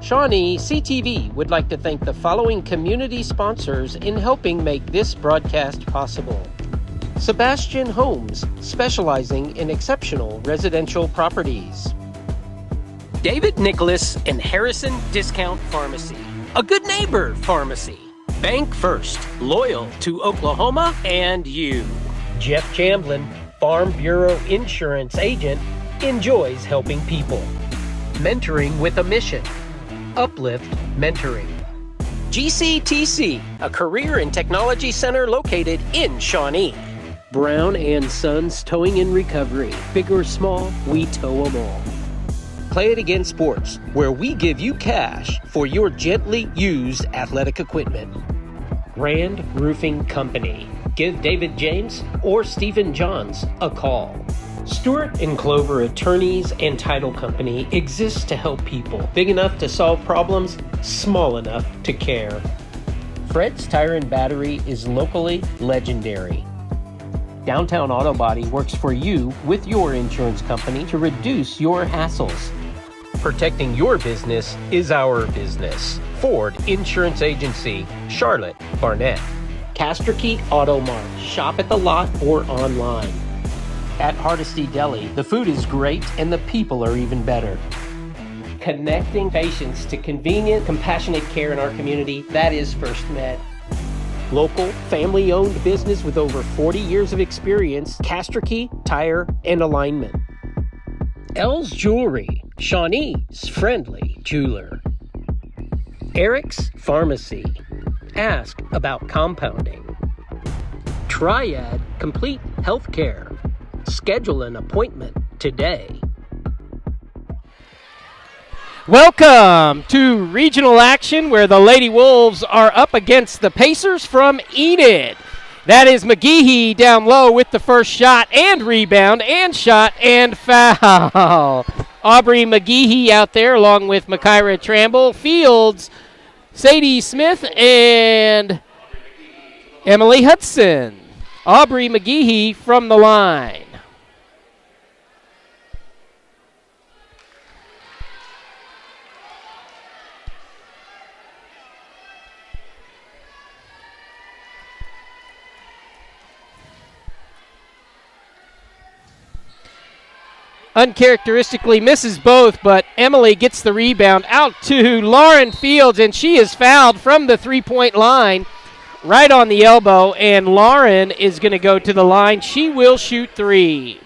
ShawneeCTV would like to thank the following community sponsors in helping make this broadcast possible. Sebastian Homes, specializing in exceptional residential properties. David Nicholas and Harrison Discount Pharmacy, a good neighbor pharmacy. Bank First, loyal to Oklahoma and you. Jeff Chamblin, Farm Bureau Insurance Agent, enjoys helping people. Mentoring with a mission. Uplift Mentoring. GCTC, a career and technology center located in Shawnee. Brown and Sons Towing and Recovery. Big or small, we tow them all. Play It Again Sports, where we give you cash for your gently used athletic equipment. Rand Roofing Company. Give David James or Stephen Johns a call. Stewart & Clover Attorneys and Title Company exists to help people. Big enough to solve problems, small enough to care. Fred's Tire and Battery is locally legendary. Downtown Auto Body works for you with your insurance company to reduce your hassles. Protecting your business is our business. Ford Insurance Agency, Charlotte, Barnett. Casterkey Auto Mart. Shop at the lot or online. At Hardesty Deli, the food is great and the people are even better. Connecting patients to convenient, compassionate care in our community, that is First Med. Local, family-owned business with over 40 years of experience, Casterkey Tire and Alignment. L's Jewelry, Shawnee's friendly jeweler. Eric's Pharmacy. Ask about compounding. Triad Complete Healthcare. Schedule an appointment today. Welcome to regional action where the Lady Wolves are up against the Pacers from Enid. That is McGehee down low with the first shot and rebound and shot and foul. Aubrey McGehee out there along with Makira Tramble, Fields, Sadie Smith, and Emily Hudson. Aubrey McGehee from the line. Uncharacteristically misses both, but Emily gets the rebound out to Lauren Fields, and she is fouled from the three-point line right on the elbow, and Lauren is going to go to the line. She will shoot three.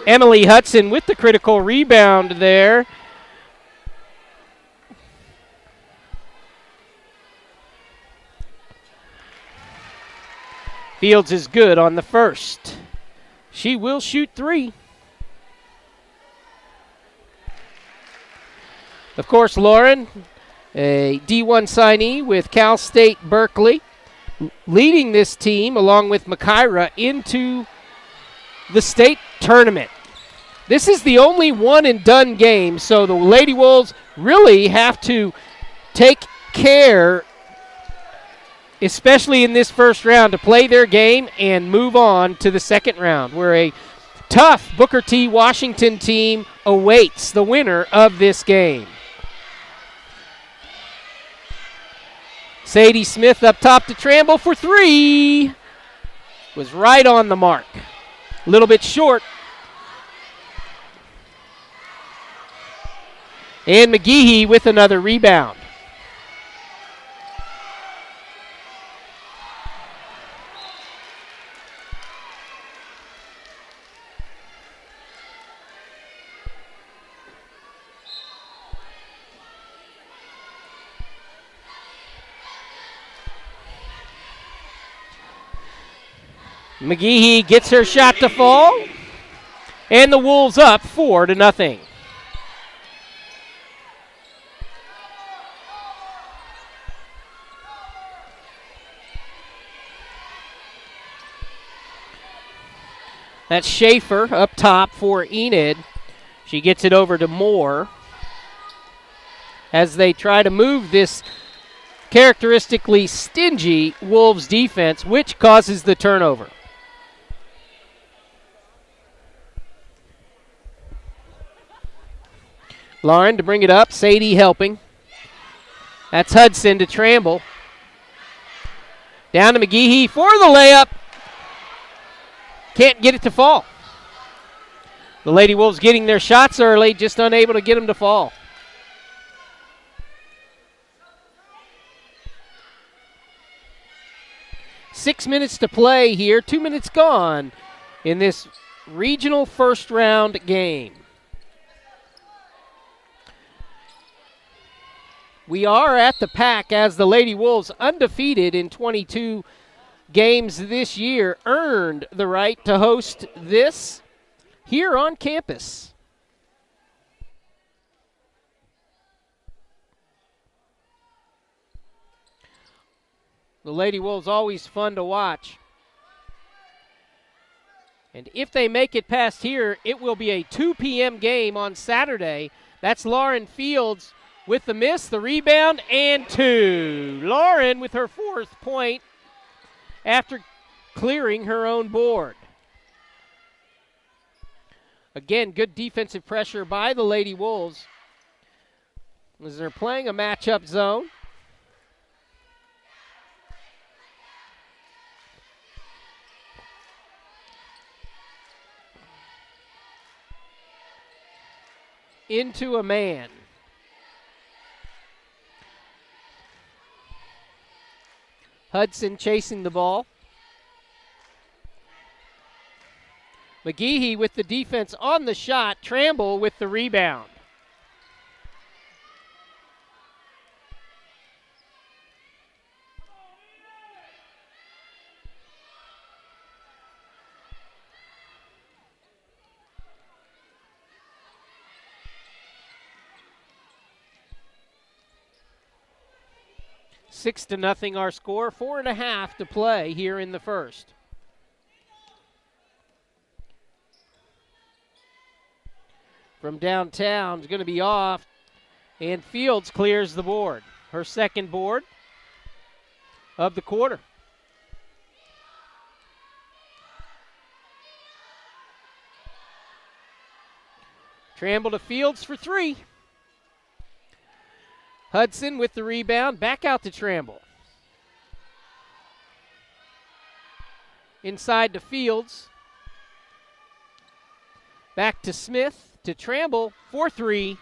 Emily Hudson with the critical rebound there. Fields is good on the first. She will shoot three. Of course, Lauren, a D1 signee with Cal State Berkeley, leading this team along with Makira into the state tournament. This is the only one-and-done game, so the Lady Wolves really have to take care, especially in this first round, to play their game and move on to the second round, where a tough Booker T. Washington team awaits the winner of this game. Sadie Smith up top to Tramble for three. Was right on the mark. A little bit short. And McGehee with another rebound. McGehee gets her shot to fall, and the Wolves up 4-0. That's Schaefer up top for Enid. She gets it over to Moore as they try to move this characteristically stingy Wolves defense, which causes the turnover. Lauren to bring it up. Sadie helping. That's Hudson to Tramble. Down to McGehee for the layup. Can't get it to fall. The Lady Wolves getting their shots early, just unable to get them to fall. Six minutes to play here, 2 minutes gone in this regional first round game. We are at the pack as the Lady Wolves, undefeated in 22 games this year, earned the right to host this here on campus. The Lady Wolves always fun to watch. And if they make it past here, it will be a 2 p.m. game on Saturday. That's Lauren Fields with the miss, the rebound, and two. Lauren with her 4th point after clearing her own board. Again, good defensive pressure by the Lady Wolves as they're playing a matchup zone. Into a man. Hudson chasing the ball. McGehee with the defense on the shot. Tramble with the rebound. Six to nothing our score, 4.5 to play here in the first. From downtown is going to be off, and Fields clears the board. Her 2nd board of the quarter. Tramble to Fields for 3. Hudson with the rebound, back out to Tramble. Inside to Fields. Back to Smith, to Tramble for 3.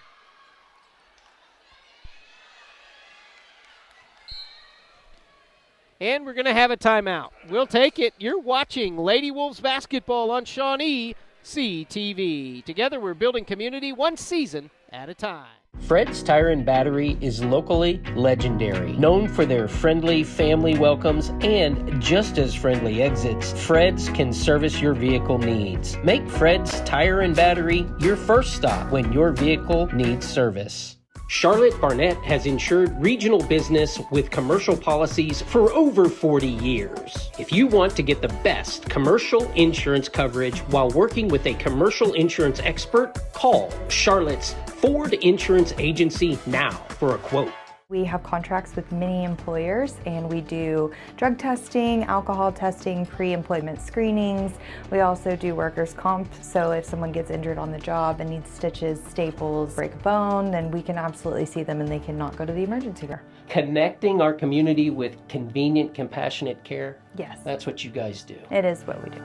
And we're going to have a timeout. We'll take it. You're watching Lady Wolves basketball on ShawneeCTV. Together we're building community one season at a time. Fred's Tire and Battery is locally legendary. Known for their friendly family welcomes and just as friendly exits, Fred's can service your vehicle needs. Make Fred's Tire and Battery your first stop when your vehicle needs service. Charlotte Barnett has insured regional business with commercial policies for over 40 years. If you want to get the best commercial insurance coverage while working with a commercial insurance expert, call Charlotte's Ford Insurance Agency now for a quote. We have contracts with many employers and we do drug testing, alcohol testing, pre-employment screenings. We also do workers' comp, so if someone gets injured on the job and needs stitches, staples, break a bone, then we can absolutely see them and they cannot go to the emergency room. Connecting our community with convenient, compassionate care. Yes. That's what you guys do. It is what we do.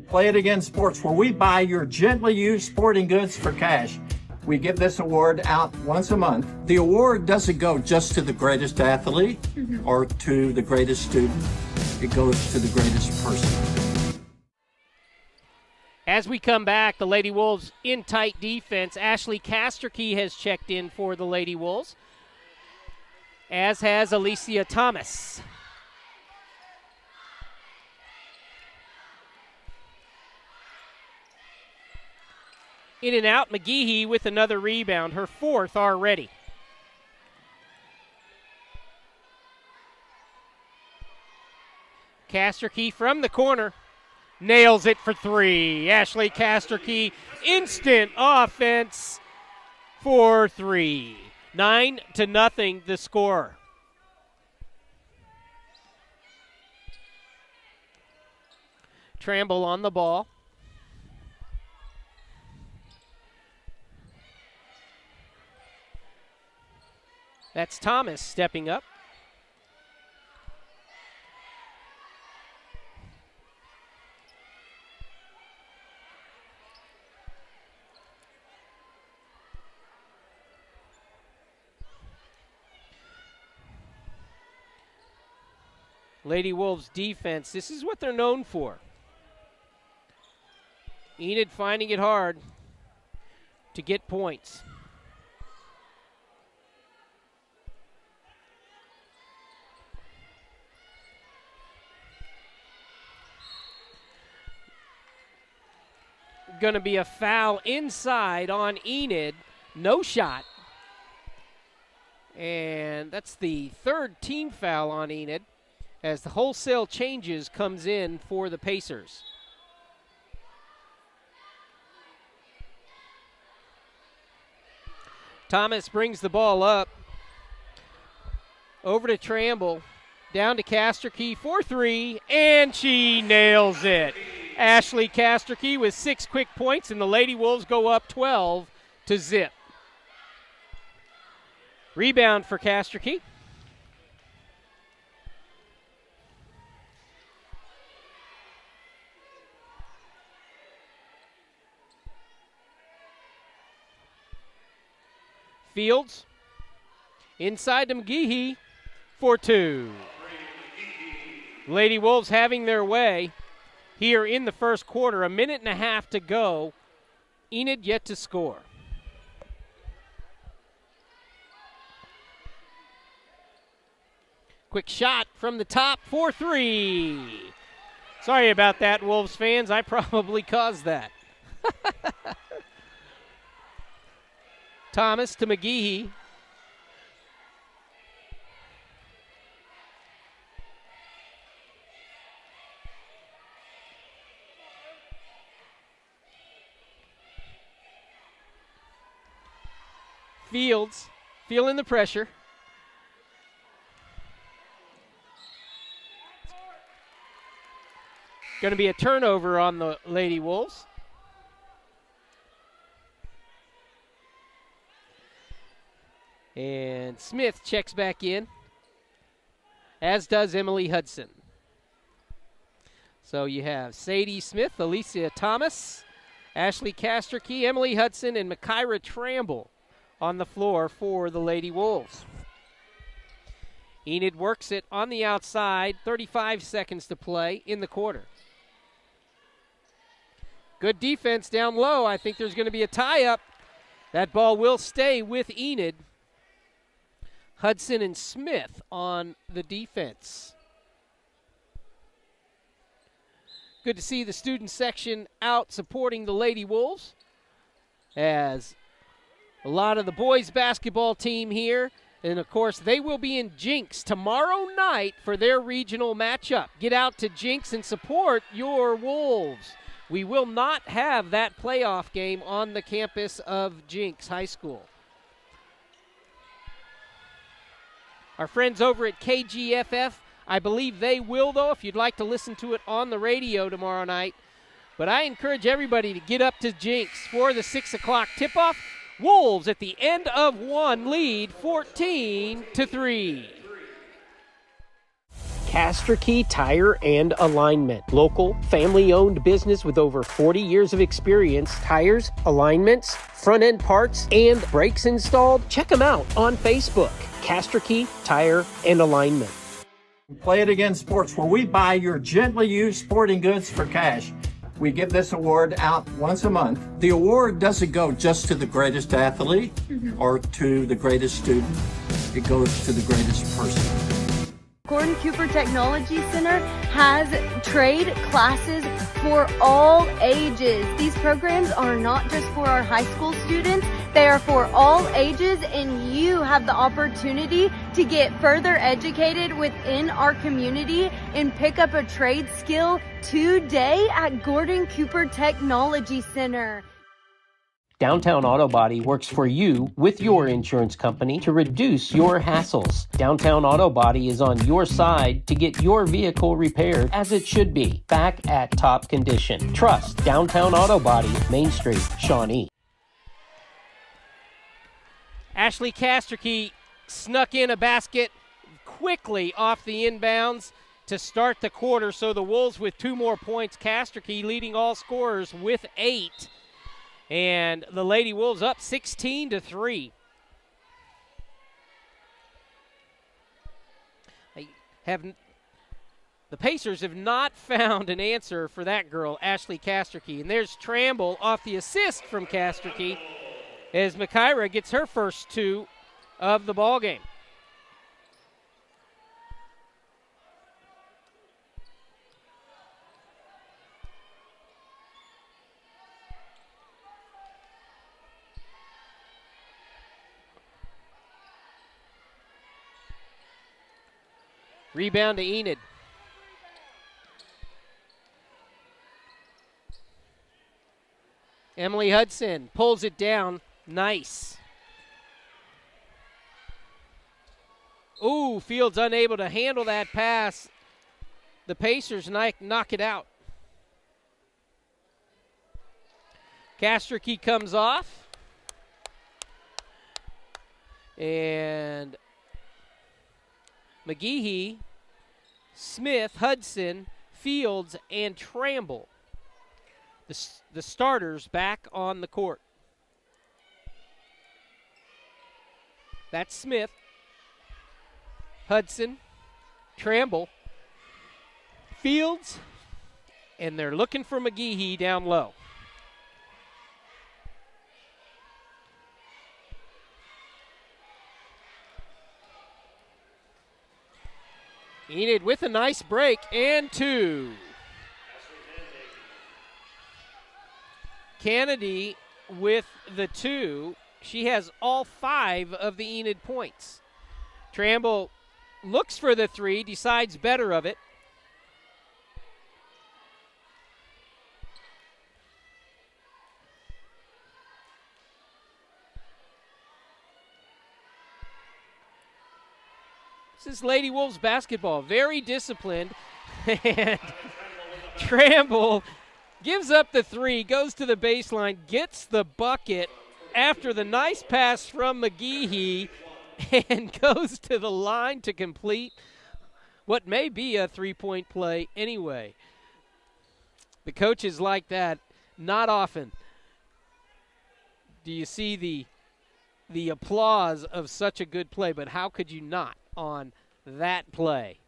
Play It Again Sports, where we buy your gently used sporting goods for cash. We give this award out once a month. The award doesn't go just to the greatest athlete or to the greatest student. It goes to the greatest person. As we come back, the Lady Wolves in tight defense. Ashley Casterkey has checked in for the Lady Wolves, as has Alicia Thomas. In and out, McGehee with another rebound, her 4th already. Casterkey from the corner, nails it for 3. Ashley Casterkey, instant offense for 3. 9-0 the score. Tramble on the ball. That's Thomas stepping up. Lady Wolves defense, this is what they're known for. Enid finding it hard to get points. Going to be a foul inside on Enid. No shot. And that's the third team foul on Enid as the wholesale changes comes in for the Pacers. Thomas brings the ball up. Over to Tramble. Down to Casterkey for three, and she nails it. Ashley Casterkey with 6 quick points, and the Lady Wolves go up 12-0. Rebound for Casterkey. Fields inside to McGehee for 2. Lady Wolves having their way here in the first quarter. 1.5 minutes to go. Enid yet to score. Quick shot from the top for 3. Sorry about that, Wolves fans. I probably caused that. Thomas to McGehee. Fields feeling the pressure. Going to be a turnover on the Lady Wolves. And Smith checks back in, as does Emily Hudson. So you have Sadie Smith, Alicia Thomas, Ashley Casterkey, Emily Hudson, and Makira Tramble on the floor for the Lady Wolves. Enid works it on the outside, 35 seconds to play in the quarter. Good defense down low. I think there's going to be a tie-up. That ball will stay with Enid. Hudson and Smith on the defense. Good to see the student section out supporting the Lady Wolves, as a lot of the boys basketball team here. And, of course, they will be in Jinx tomorrow night for their regional matchup. Get out to Jinx and support your Wolves. We will not have that playoff game on the campus of Jinx High School. Our friends over at KGFF, I believe they will, though, if you'd like to listen to it on the radio tomorrow night. But I encourage everybody to get up to Jinx for the 6 o'clock tip-off. Wolves at the end of one lead, 14-3. Casterkey Tire and Alignment. Local, family-owned business with over 40 years of experience. Tires, alignments, front-end parts, and brakes installed. Check them out on Facebook. Casterkey Tire and Alignment. Play It Again Sports, where we buy your gently used sporting goods for cash. We give this award out once a month. The award doesn't go just to the greatest athlete or to the greatest student. It goes to the greatest person. Gordon Cooper Technology Center has trade classes for all ages. These programs are not just for our high school students, they are for all ages, and you have the opportunity to get further educated within our community and pick up a trade skill today at Gordon Cooper Technology Center. Downtown Auto Body works for you with your insurance company to reduce your hassles. Downtown Auto Body is on your side to get your vehicle repaired as it should be, back at top condition. Trust Downtown Auto Body, Main Street, Shawnee. Ashley Casterkey snuck in a basket quickly off the inbounds to start the quarter. So the Wolves with 2 more points. Casterkey leading all scorers with 8. And the Lady Wolves up 16-3. The Pacers have not found an answer for that girl, Ashley Casterkey. And there's Tramble off the assist from Casterkey as Makaira gets her first 2 of the ball game. Rebound to Enid. Emily Hudson pulls it down. Nice. Ooh, Fields unable to handle that pass. The Pacers knock it out. Casterkey comes off. And McGehee, Smith, Hudson, Fields, and Tramble. The starters back on the court. That's Smith, Hudson, Tramble, Fields, and they're looking for McGehee down low. Enid with a nice break and 2. Kennedy with the 2. She has all 5 of the Enid points. Tramble looks for the 3, decides better of it. This is Lady Wolves basketball, very disciplined. And Tramble gives up the 3, goes to the baseline, gets the bucket after the nice pass from McGehee, and goes to the line to complete what may be a 3-point play anyway. The coaches like that. Not often do you see the applause of such a good play, but how could you not on that play?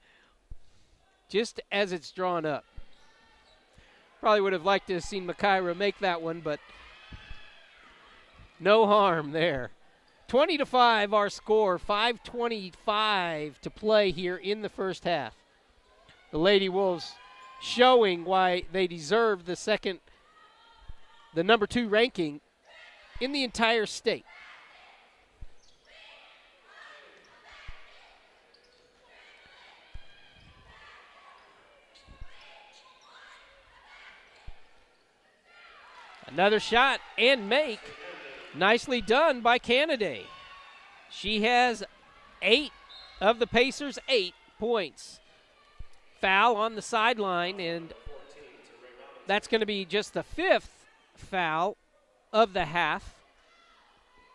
Just as it's drawn up. Probably would have liked to have seen Makaira make that one, but no harm there. 20-5 our score, 5:25 to play here in the first half. The Lady Wolves showing why they deserve the number 2 ranking in the entire state. Another shot and make. Nicely done by Canada. She has 8 of the Pacers' 8 points. Foul on the sideline, and that's going to be just the 5th foul of the half.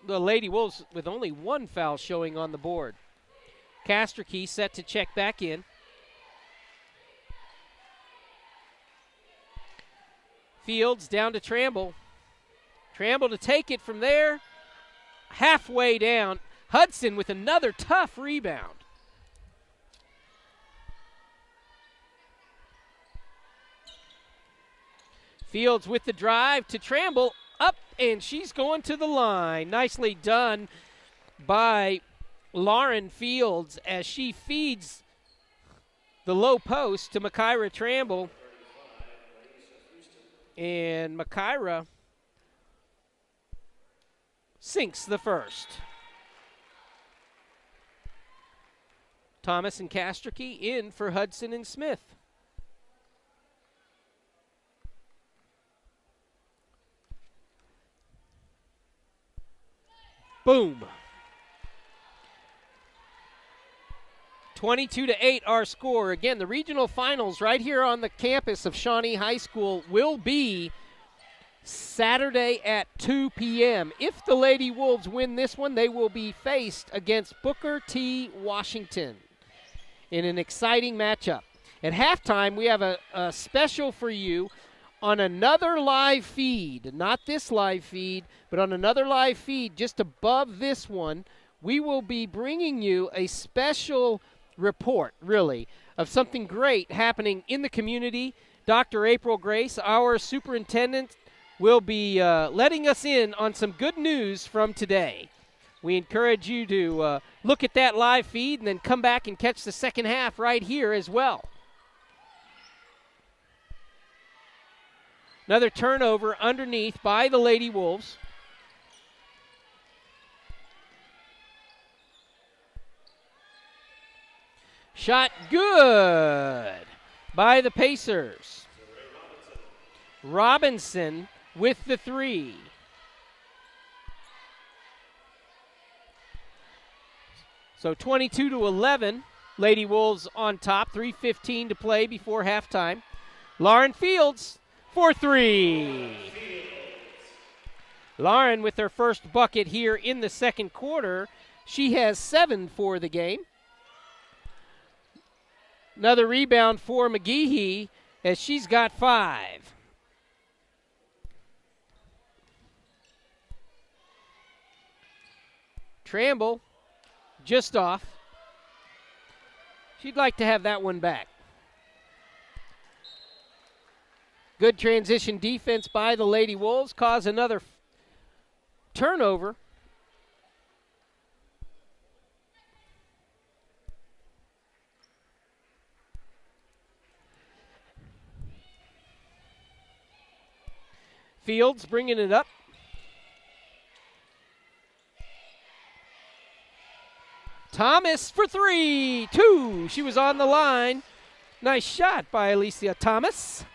The Lady Wolves with only 1 foul showing on the board. Casterkey set to check back in. Fields down to Tramble. Tramble to take it from there. Halfway down. Hudson with another tough rebound. Fields with the drive to Tramble. Up, and she's going to the line. Nicely done by Lauren Fields as she feeds the low post to Makaira Tramble. And Makaira sinks the first. Thomas and Casterkey in for Hudson and Smith. Boom. 22-8 our score. Again, the regional finals right here on the campus of Shawnee High School will be Saturday at 2 p.m. If the Lady Wolves win this one, they will be faced against Booker T. Washington in an exciting matchup. At halftime, we have a special for you on another live feed, not this live feed, but on another live feed just above this one. We will be bringing you a special report, really, of something great happening in the community. Dr. April Grace, our superintendent, will be letting us in on some good news from today. We encourage you to look at that live feed and then come back and catch the second half right here as well. Another turnover underneath by the Lady Wolves. Shot good by the Pacers. Robinson with the three. So 22-11, Lady Wolves on top. 3:15 to play before halftime. Lauren Fields for three. Lauren with her first bucket here in the second quarter. She has 7 for the game. Another rebound for McGehee as she's got 5. Tramble just off. She'd like to have that one back. Good transition defense by the Lady Wolves. Cause another turnover. Fields bringing it up. Thomas for 3. 2. She was on the line. Nice shot by Alicia Thomas.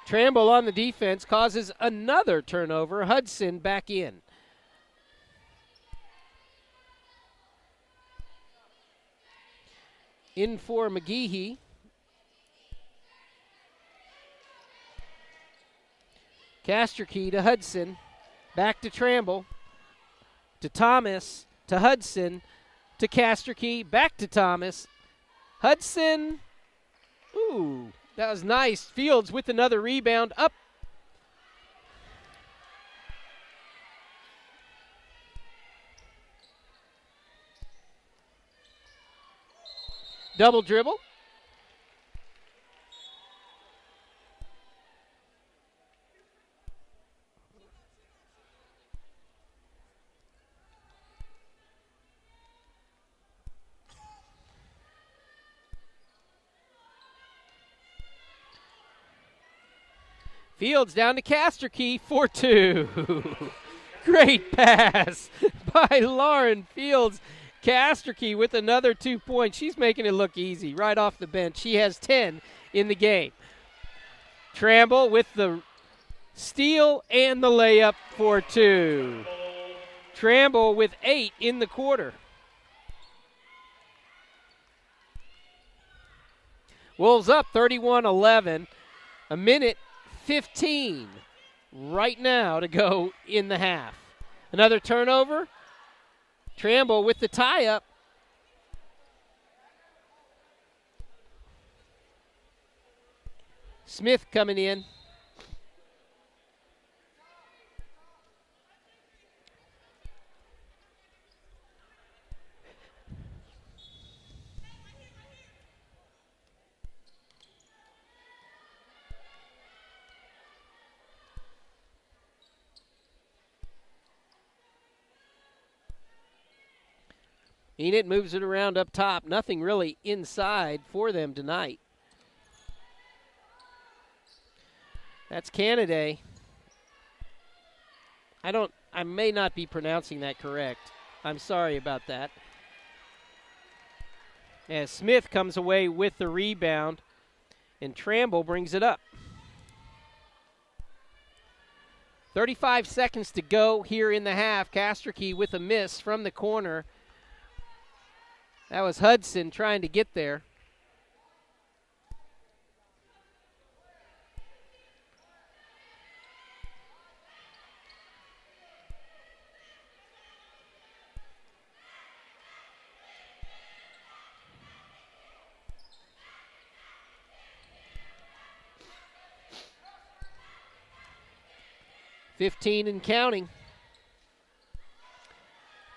Tramble on the defense causes another turnover. Hudson back in. In for McGehee. Casterkey to Hudson. Back to Tramble. To Thomas. To Hudson. To Casterkey. Back to Thomas. Hudson. Ooh, that was nice. Fields with another rebound. Up. Double dribble. Fields down to Casterkey for 2. Great pass by Lauren Fields. Casterkey with another 2 points. She's making it look easy right off the bench. She has 10 in the game. Tramble with the steal and the layup for 2. Tramble with 8 in the quarter. Wolves up 31-11. A minute 15 right now to go in the half. Another turnover. Tramble with the tie-up. Smith coming in. Enid moves it around up top. Nothing really inside for them tonight. That's Canada. I may not be pronouncing that correct. I'm sorry about that. As Smith comes away with the rebound, and Tramble brings it up. 35 seconds to go here in the half. Casterkey with a miss from the corner. That was Hudson trying to get there. .15 and counting.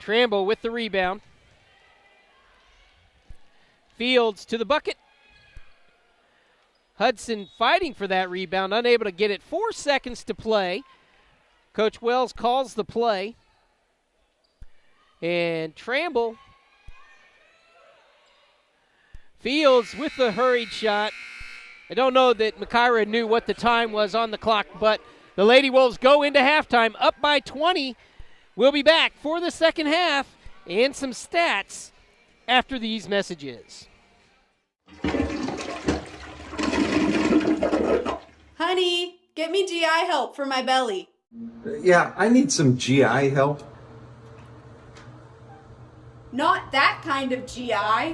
Tramble with the rebound. Fields to the bucket. Hudson fighting for that rebound, unable to get it. 4 seconds to play. Coach Wells calls the play. And Tramble. Fields with the hurried shot. I don't know that Mykyra knew what the time was on the clock, but the Lady Wolves go into halftime up by 20. We'll be back for the second half and some stats after these messages. Honey, get me GI help for my belly. Yeah, I need some GI help. Not that kind of GI.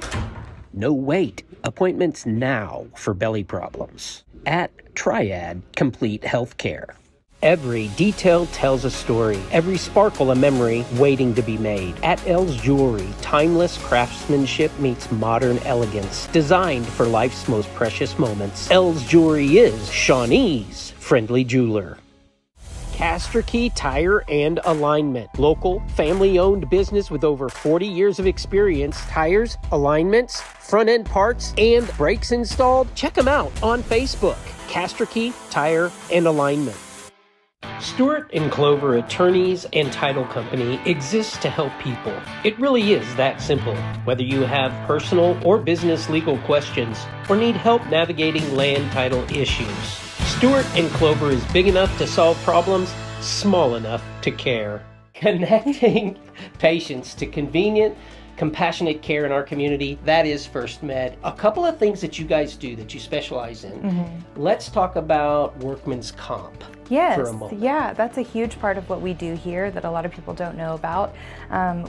No wait. Appointments now for belly problems at Triad Complete Healthcare. Every detail tells a story, every sparkle a memory waiting to be made. At Elle's Jewelry, timeless craftsmanship meets modern elegance, designed for life's most precious moments. Elle's Jewelry is Shawnee's friendly jeweler. Casterkey Tire and Alignment. Local, family-owned business with over 40 years of experience. Tires, alignments, front-end parts, and brakes installed. Check them out on Facebook. Casterkey Tire and Alignment. Stewart and Clover Attorneys and Title Company exists to help people. It really is that simple. Whether you have personal or business legal questions or need help navigating land title issues, Stewart and Clover is big enough to solve problems, small enough to care. Connecting patients to convenient, compassionate care in our community, that is First Med. A couple of things that you guys do that you specialize in. Let's talk about workman's comp. Yes, for a moment. yeah, that's a huge part of what we do here that a lot of people don't know about.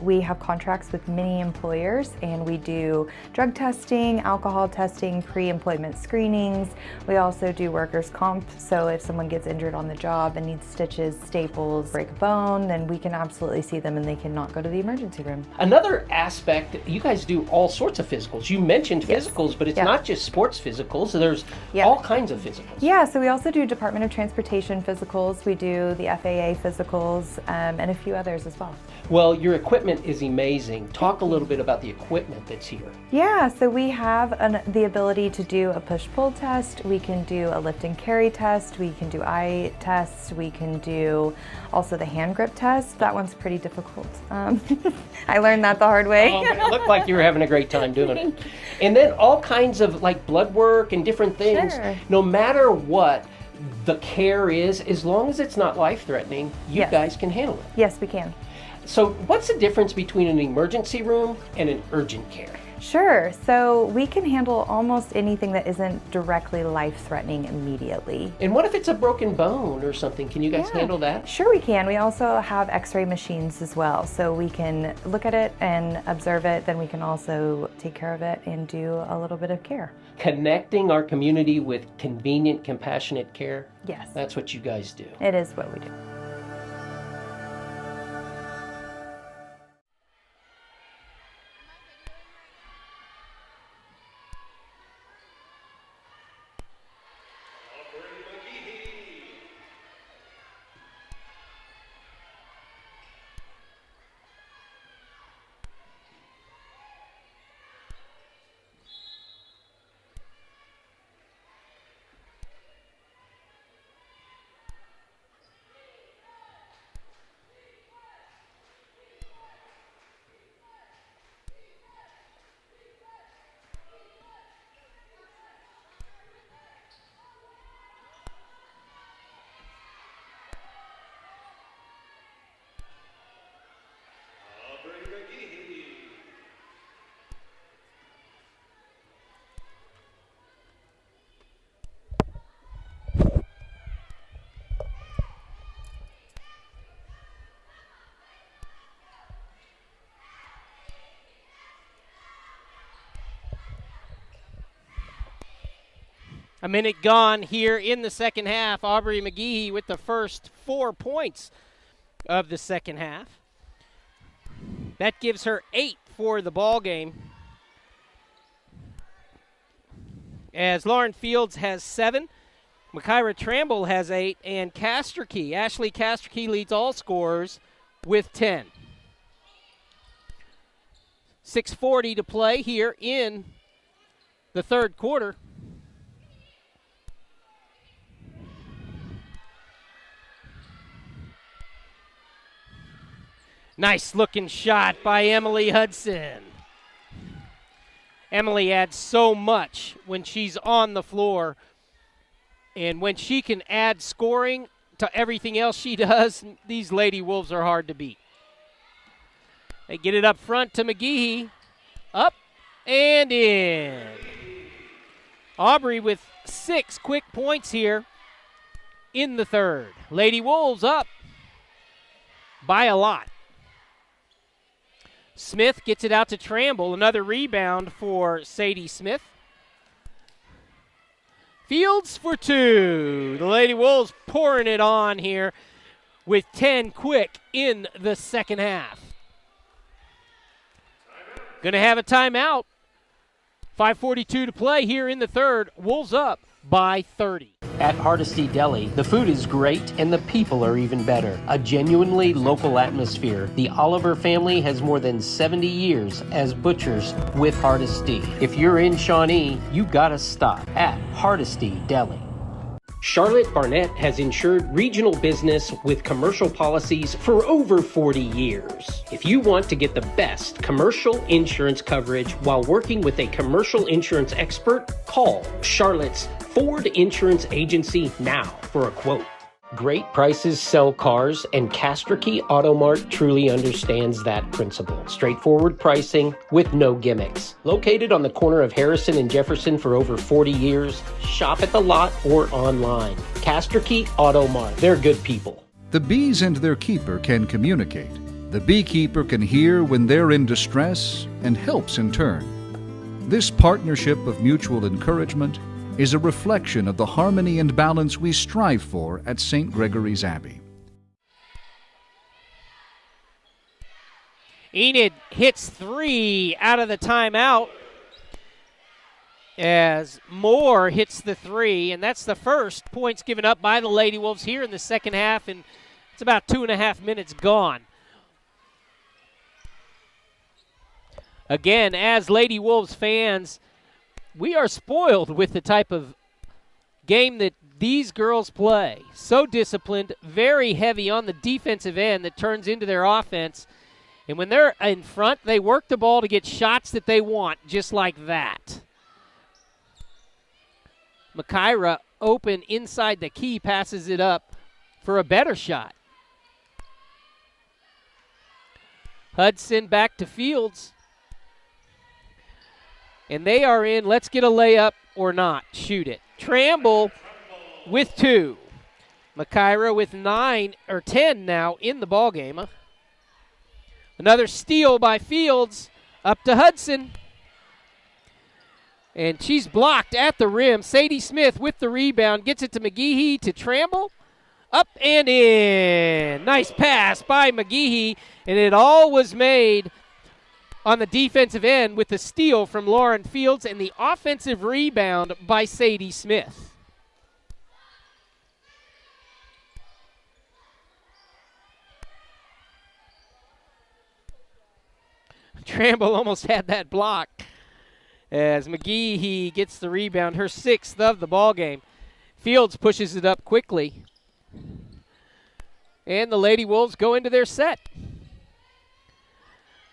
We have contracts with many employers and we do drug testing, alcohol testing, pre-employment screenings. We also do workers' comp, so if someone gets injured on the job and needs stitches, staples, break a bone, then we can absolutely see them and they cannot go to the emergency room. Another aspect, you guys do all sorts of physicals. You mentioned Yes. physicals, but it's Yeah. not just sports physicals. There's Yeah. all kinds of physicals. Yeah, so we also do Department of Transportation physicals, we do the FAA physicals, and a few others as well. Well, your equipment is amazing. Talk a little bit about the equipment that's here. Yeah, so we have the ability to do a push-pull test, we can do a lift and carry test, we can do eye tests, we can do also the hand grip test. That one's pretty difficult. I learned that the hard way. But it looked like you were having a great time doing it. And then all kinds of like blood work and different things. Sure. No matter what the care is, as long as it's not life-threatening, you Yes. guys can handle it. Yes, we can. So what's the difference between an emergency room and an urgent care? Sure, so we can handle almost anything that isn't directly life-threatening immediately. And what if it's a broken bone or something? Can you guys Yeah. handle that? Sure we can. We also have x-ray machines as well, so we can look at it and observe it, then we can also take care of it and do a little bit of care. Connecting our community with convenient, compassionate care. Yes, That's what you guys do. it is what we do. A minute gone here in the second half. Aubrey McGehee with the first 4 points of the second half. That gives her 8 for the ball game. As Lauren Fields has 7, Makaira Tramble has 8, and Ashley Casterkey leads all scorers with 10. 6:40 to play here in the third quarter. Nice looking shot by Emily Hudson. Emily adds so much when she's on the floor. And when she can add scoring to everything else she does, these Lady Wolves are hard to beat. They get it up front to McGehee. Up and in. Aubrey with 6 quick points here in the third. Lady Wolves up by a lot. Smith gets it out to Tramble. Another rebound for Sadie Smith. Fields for 2. The Lady Wolves pouring it on here with 10 quick in the second half. Going to have a timeout. 5:42 to play here in the third. Wolves up by 30. At Hardesty Deli, the food is great and the people are even better. A genuinely local atmosphere. The Oliver family has more than 70 years as butchers with Hardesty. If you're in Shawnee, you gotta stop at Hardesty Deli. Charlotte Barnett has insured regional business with commercial policies for over 40 years. If you want to get the best commercial insurance coverage while working with a commercial insurance expert, call Charlotte's Ford Insurance Agency now for a quote. Great prices sell cars, and Casterkey Auto Mart truly understands that principle. Straightforward pricing with no gimmicks. Located on the corner of Harrison and Jefferson for over 40 years, shop at the lot or online. Casterkey Auto Mart. They're good people. The bees and their keeper can communicate. The beekeeper can hear when they're in distress and helps in turn. This partnership of mutual encouragement is a reflection of the harmony and balance we strive for at St. Gregory's Abbey. Enid hits 3 out of the timeout as Moore hits the 3, and that's the first points given up by the Lady Wolves here in the second half, and it's about 2.5 minutes gone. Again, as Lady Wolves fans, we are spoiled with the type of game that these girls play. So disciplined, very heavy on the defensive end that turns into their offense. And when they're in front, they work the ball to get shots that they want, just like that. Makaira open inside the key, passes it up for a better shot. Hudson back to Fields. And they are in, let's get a layup or not, shoot it. Tramble with 2. Makaira with 9 or 10 now in the ballgame. Another steal by Fields, up to Hudson. And she's blocked at the rim. Sadie Smith with the rebound, gets it to McGehee to Tramble. Up and in. Nice pass by McGehee, and it all was made on the defensive end with the steal from Lauren Fields and the offensive rebound by Sadie Smith. Tramble almost had that block as McGehee gets the rebound, her 6th of the ball game. Fields pushes it up quickly, and the Lady Wolves go into their set.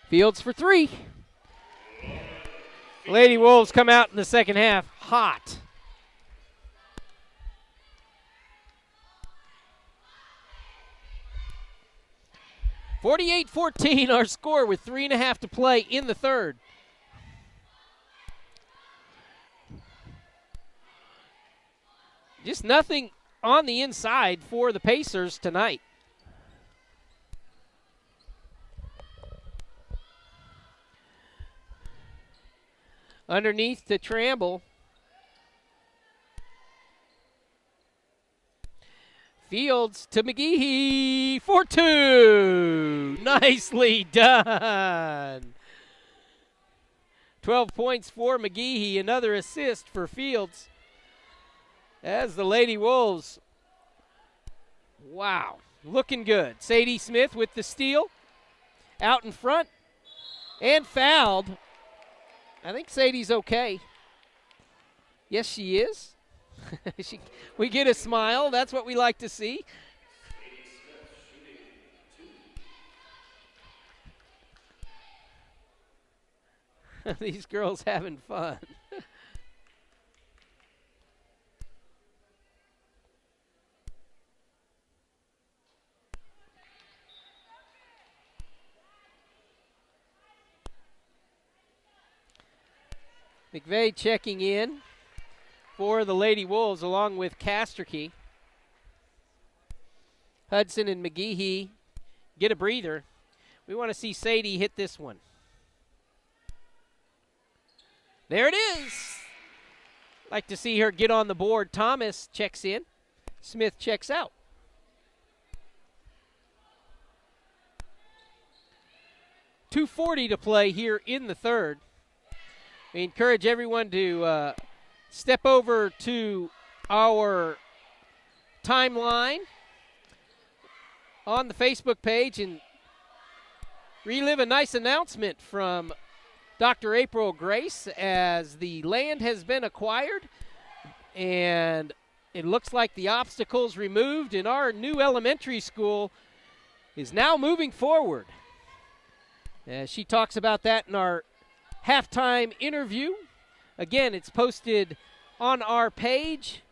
Fields for 3. Lady Wolves come out in the second half hot. (48-14) our score with 3.5 to play in the third. Just nothing on the inside for the Pacers tonight. Underneath to Tramble. Fields to McGehee for 2. Nicely done. 12 points for McGehee, another assist for Fields. As the Lady Wolves, wow, looking good. Sadie Smith with the steal, out in front, and fouled. I think Sadie's okay. Yes, she is. We get a smile. That's what we like to see. These girls having fun. McVeigh checking in for the Lady Wolves along with Casterkey. Hudson and McGehee get a breather. We want to see Sadie hit this one. There it is. Like to see her get on the board. Thomas checks in. Smith checks out. .240 to play here in the third. We encourage everyone to step over to our timeline on the Facebook page and relive a nice announcement from Dr. April Grace as the land has been acquired and it looks like the obstacles removed and our new elementary school is now moving forward. She talks about that in our halftime interview. Again, it's posted on our page.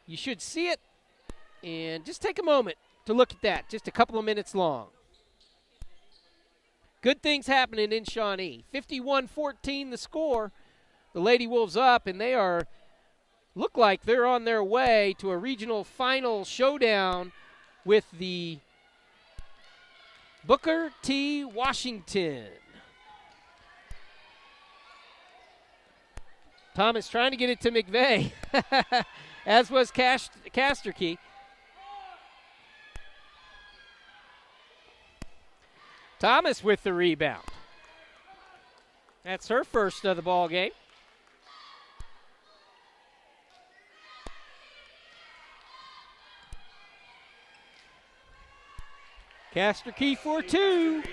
You should see it. And just take a moment to look at that. Just a couple of minutes long. Good things happening in Shawnee. 51-14 the score. The Lady Wolves up, and they look like they're on their way to a regional final showdown with the Booker T. Washington. Thomas trying to get it to McVeigh, as was Casterkey. Thomas with the rebound. That's her first of the ball game. Casterkey for 2,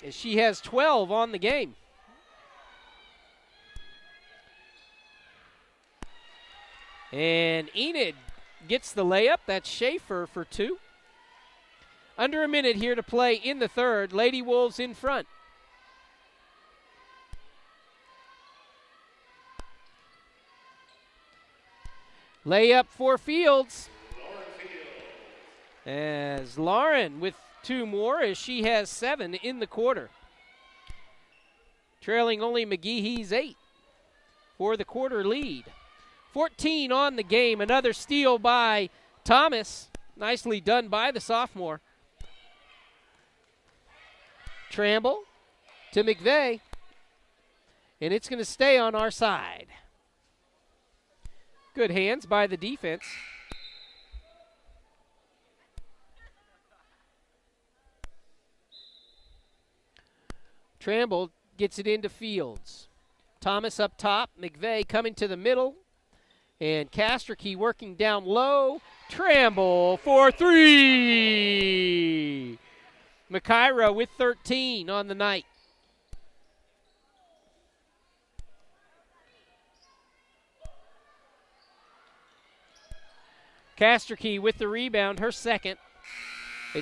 as she has 12 on the game. And Enid gets the layup. That's Schaefer for 2. Under a minute here to play in the third. Lady Wolves in front. Layup for Fields. As Lauren with 2 more, as she has 7 in the quarter. Trailing only McGehee's 8 for the quarter lead. 14 on the game. Another steal by Thomas. Nicely done by the sophomore. Tramble to McVeigh. And it's going to stay on our side. Good hands by the defense. Tramble gets it into Fields. Thomas up top. McVeigh coming to the middle. And Casterkey working down low. Tramble for 3. McIra with 13 on the night. Casterkey with the rebound, her second.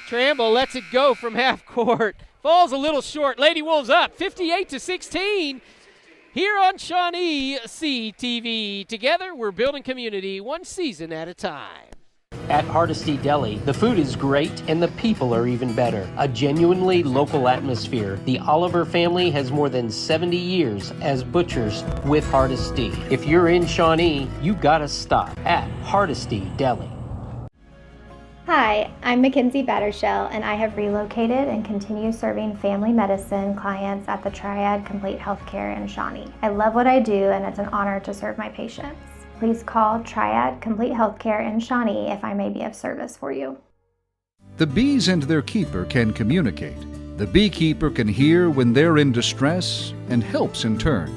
Tramble lets it go from half court. Falls a little short. Lady Wolves up 58-16 here on ShawneeCTV. Together, we're building community one season at a time. At Hardesty Deli, the food is great and the people are even better. A genuinely local atmosphere. The Oliver family has more than 70 years as butchers with Hardesty. If you're in Shawnee, you gotta stop at Hardesty Deli. Hi, I'm Mackenzie Battershell, and I have relocated and continue serving family medicine clients at the Triad Complete Healthcare in Shawnee. I love what I do, and it's an honor to serve my patients. Please call Triad Complete Healthcare in Shawnee if I may be of service for you. The bees and their keeper can communicate. The beekeeper can hear when they're in distress and helps in turn.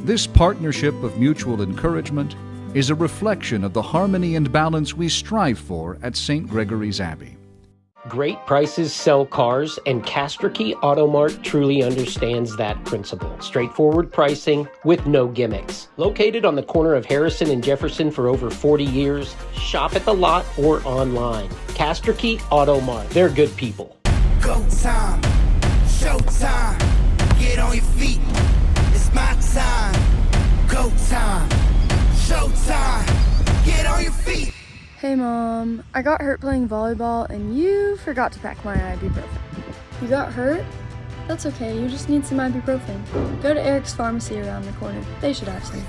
This partnership of mutual encouragement is a reflection of the harmony and balance we strive for at St. Gregory's Abbey. Great prices sell cars, and Casterkey Auto Mart truly understands that principle. Straightforward pricing with no gimmicks. Located on the corner of Harrison and Jefferson for over 40 years, shop at the lot or online. Casterkey Auto Mart. They're good people. Go time, show time, get on your feet. It's my time. Go time, show time, get on your feet. Hey Mom, I got hurt playing volleyball and you forgot to pack my ibuprofen. You got hurt? That's okay, you just need some ibuprofen. Go to Eric's Pharmacy around the corner. They should have some.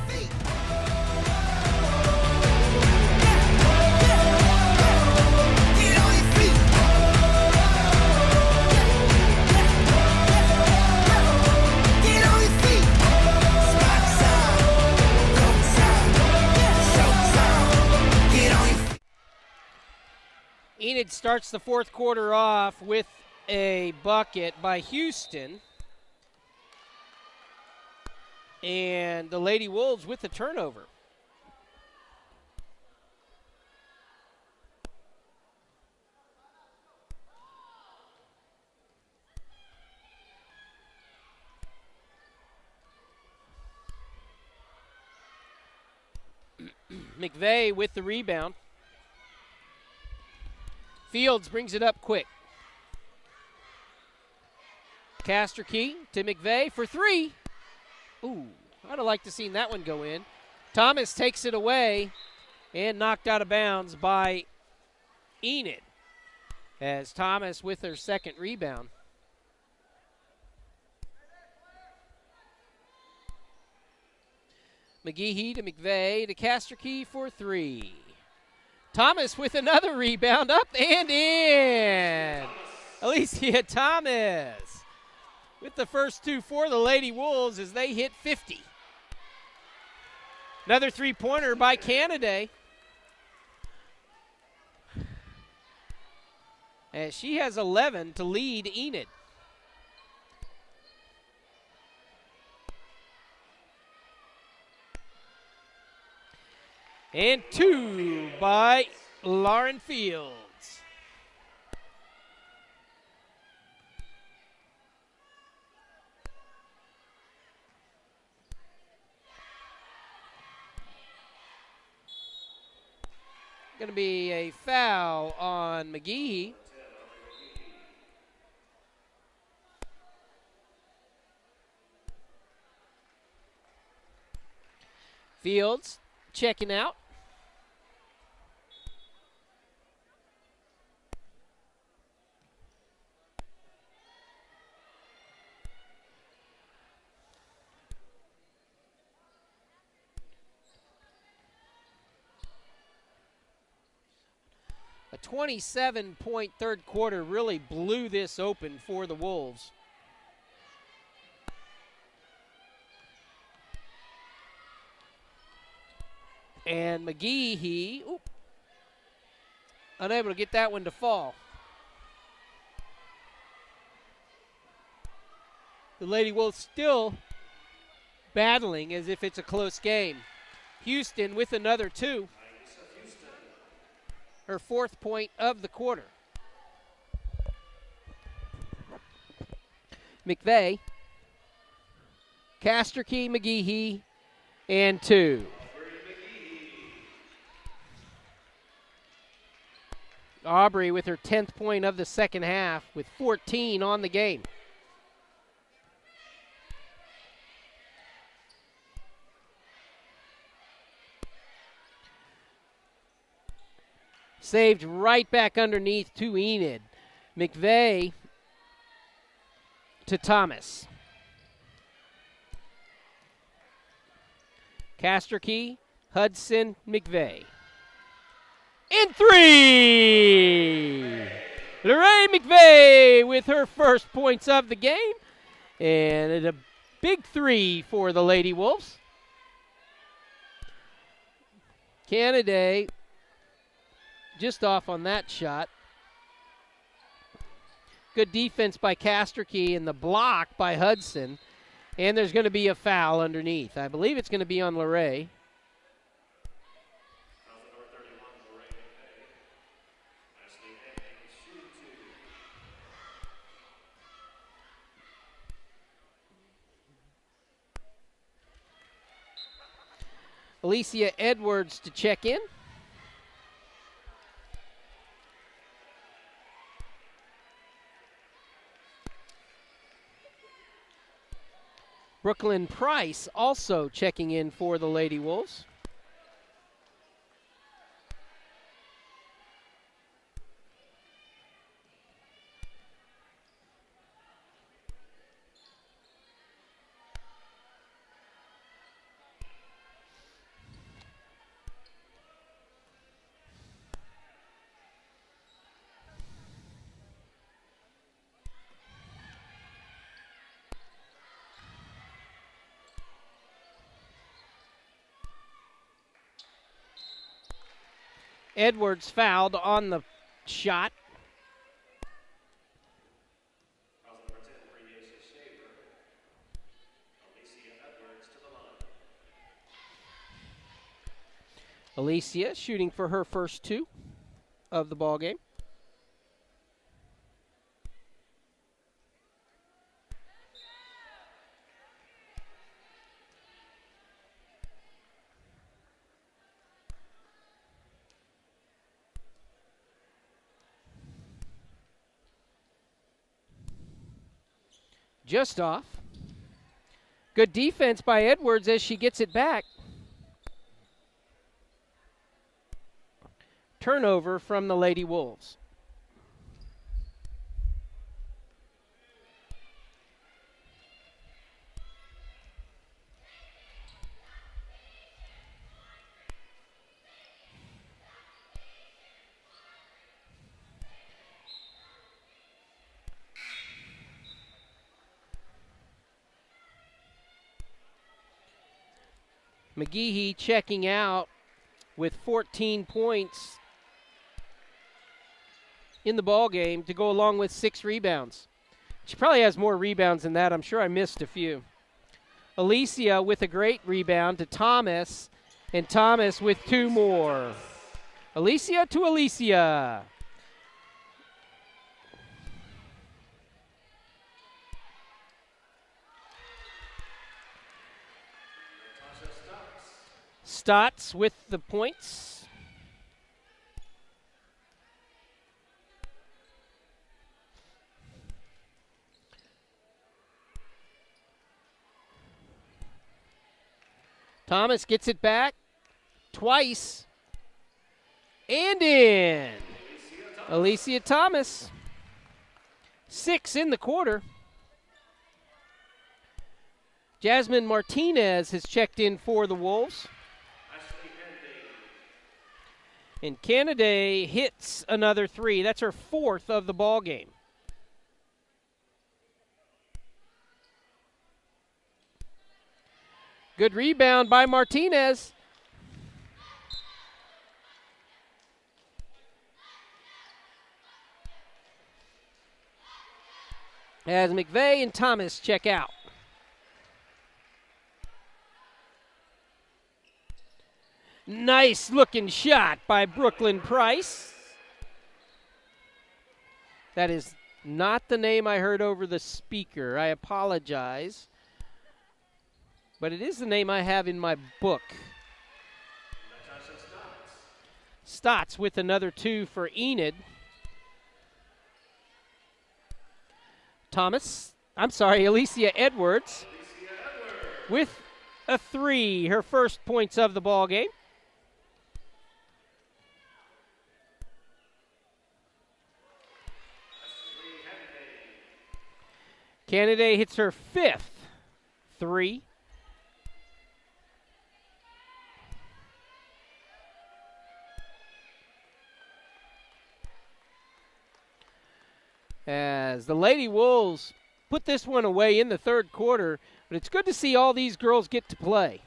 Enid starts the fourth quarter off with a bucket by Houston. And the Lady Wolves with the turnover. McVeigh with the rebound. Fields brings it up quick. Casterkey to McVeigh for three. Ooh, I'd have liked to seen that one go in. Thomas takes it away and knocked out of bounds by Enid, as Thomas with her second rebound. McGehee to McVeigh to Casterkey for three. Thomas with another rebound, up and in. Alicia Thomas with the first two for the Lady Wolves as they hit 50. Another three-pointer by Canada, as she has 11 to lead Enid. And two by Lauren Fields. Going to be a foul on McGehee. Fields checking out. A 27-point third quarter really blew this open for the Wolves. And McGehee, unable to get that one to fall. The Lady Wolves still battling as if it's a close game. Houston with another two. Her fourth point of the quarter. McVeigh, Casterkey, McGehee, and two. Aubrey with her 10th point of the second half with 14 on the game. Saved right back underneath to Enid. McVeigh to Thomas. Casterkey, Hudson, McVeigh. And three! Lorraine McVeigh with her first points of the game. And a big three for the Lady Wolves. Kennedy just off on that shot. Good defense by Casterkey and the block by Hudson. And there's going to be a foul underneath. I believe it's going to be on Leray. Alicia Edwards to check in. Brooklyn Price also checking in for the Lady Wolves. Edwards fouled on the shot. Alicia shooting for her first 2 of the ball game. Just off. Good defense by Edwards as she gets it back. Turnover from the Lady Wolves. McGehee checking out with 14 points in the ball game to go along with 6 rebounds. She probably has more rebounds than that. I'm sure I missed a few. Alicia with a great rebound to Thomas, and Thomas with 2 more. Alicia to Alicia. Stotts with the points. Thomas gets it back twice and in. Alicia Thomas. 6 in the quarter. Jasmine Martinez has checked in for the Wolves. And Kennedy hits another 3. That's her 4th of the ball game. Good rebound by Martinez. As McVeigh and Thomas check out. Nice looking shot by Brooklyn Price. That is not the name I heard over the speaker. I apologize. But it is the name I have in my book. Stotts with another 2 for Enid. Alicia Edwards with a 3, her first points of the ball game. Kennedy hits her 5th 3. As the Lady Wolves put this one away in the 3rd quarter, but it's good to see all these girls get to play.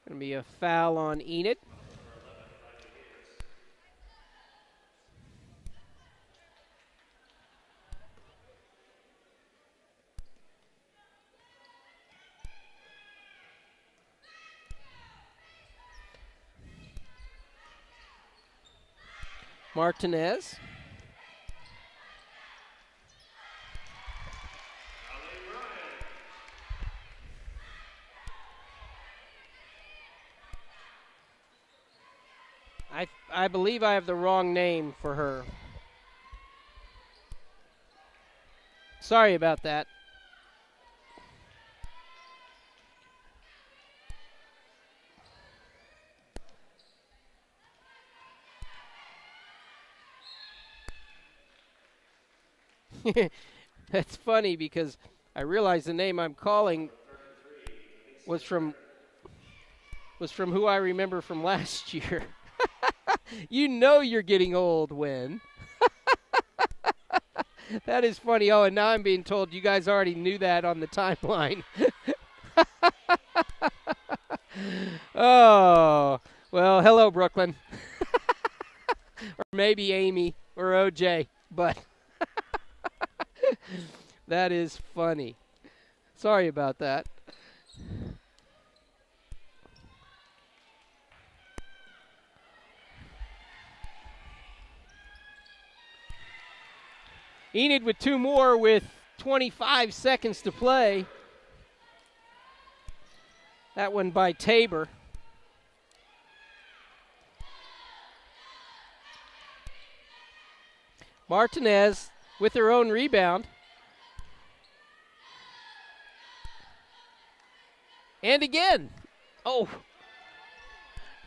Going to be a foul on Enid. Martinez. I believe I have the wrong name for her. Sorry about that. That's funny because I realize the name I'm calling was from who I remember from last year. You know you're getting old when. That is funny. Oh, and now I'm being told you guys already knew that on the timeline. Oh, well, hello, Brooklyn. Or maybe Amy or OJ, but that is funny. Sorry about that. Enid with two more with 25 seconds to play. That one by Tabor. Martinez with her own rebound. And again. Oh.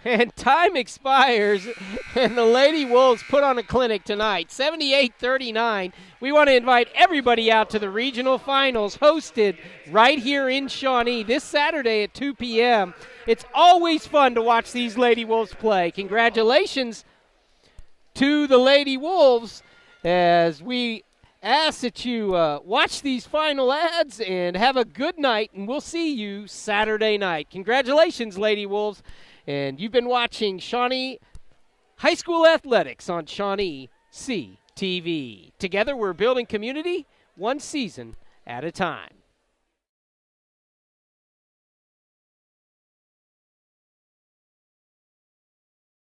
And time expires, and the Lady Wolves put on a clinic tonight, 78-39. We want to invite everybody out to the regional finals hosted right here in Shawnee this Saturday at 2 p.m. It's always fun to watch these Lady Wolves play. Congratulations to the Lady Wolves as we ask that you watch these final ads and have a good night, and we'll see you Saturday night. Congratulations, Lady Wolves. And you've been watching Shawnee High School Athletics on ShawneeCTV. Together we're building community one season at a time.